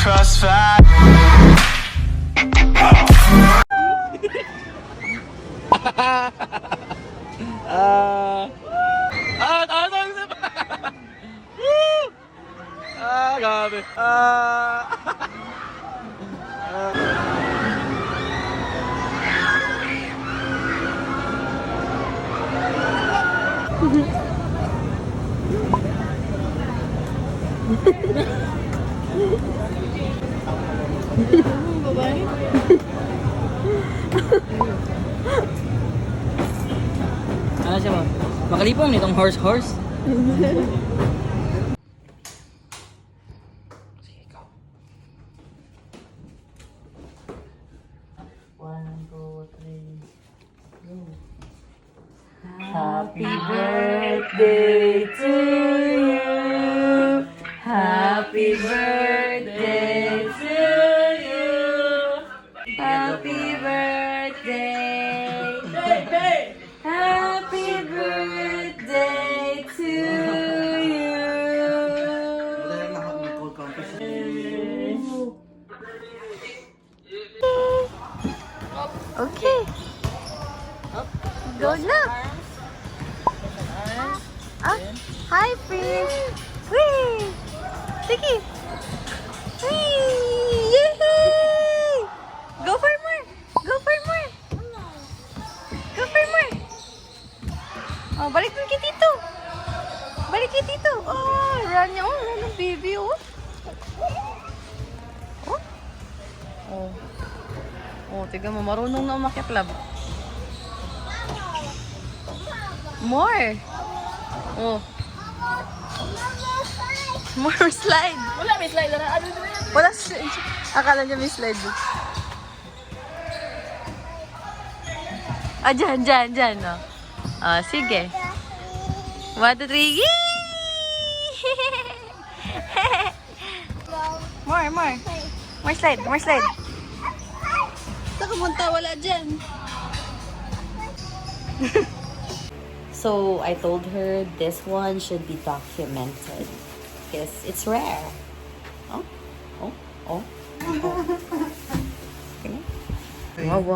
crossfire. Grabe. Ano siya mo? Makalipong nitong horse. Sige, ikaw. 1, 2, 3, go. Happy birthday to you. Happy birthday to you. Happy birthday. Happy birthday to you. Okay. Go na. Ah, hi, Prince. Whee! Sige. Whee! Yay! Go for more. Go for more. Go for more. Oh, balik mo kay Tito. Balik kay Tito. Oh, run niya. Oh, run ng baby, oh. Oh. Oh. Oh, tignan mo, marunong na umakyat, lab. More. Oh. More slide. Wala, may slide na. Ano na yan? Wala slide. Akala niya may slide. Ah, dyan. Oh. Ah, sige. 1, 2, 3. Yee! More. More slide. Saan ka punta? Wala dyan. So I told her this one should be documented because it's rare. Oh. Wow. Oh, tingnan mo.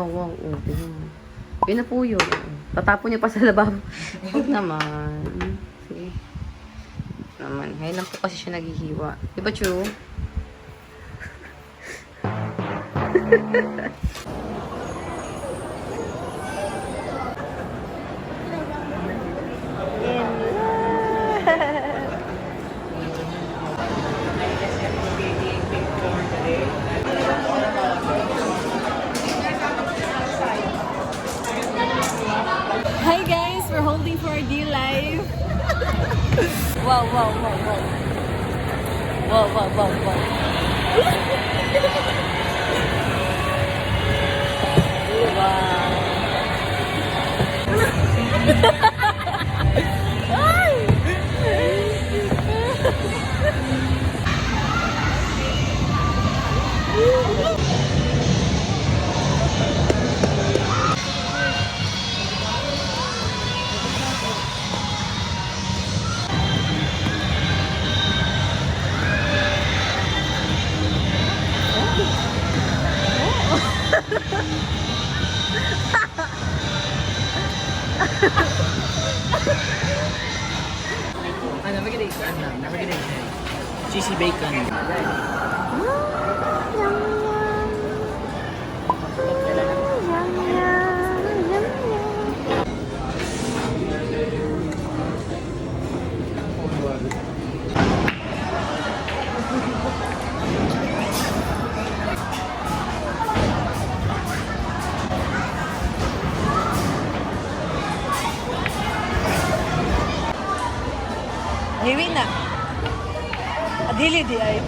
Pinapuyo. Tatapon niya pa sa lababo. Huwag naman. Sige. Naman. Ngayon lang po kasi siya naghihiwa. Di ba, Chu? Hi guys, we're holding for our dear life. Wow. Never get it. Cheesy bacon. Hiwi na. Adili di ay.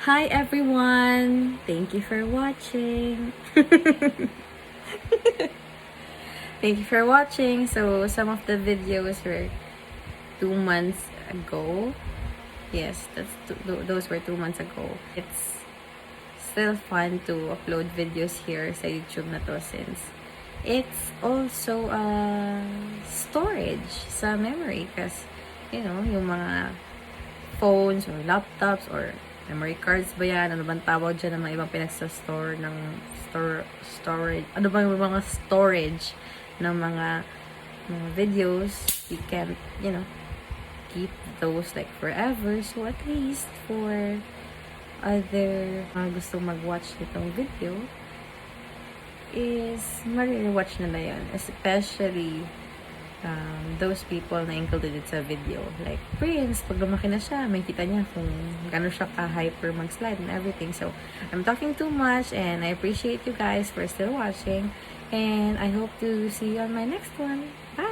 Hi everyone! Thank you for watching. Thank you for watching. So some of the videos were 2 months ago. Yes, those were 2 months ago. It's still fun to upload videos here sa YouTube na to since it's also storage sa memory kasi you know, yung mga phones or laptops or memory cards ba yan? Ano bang tawag dyan ng mga ibang pinagsa-store ng storage? Ano bang mga storage ng mga videos? You can't, keep those like forever. So at least for other gusto mag-watch nitong video is ma-rewatch nila yan. Especially those people na included sa video. Like Prince, pag lumaki na siya, may kita niya kung gano'n siya ka-hyper mag-slide and everything. So, I'm talking too much and I appreciate you guys for still watching. And I hope to see you on my next one. Bye!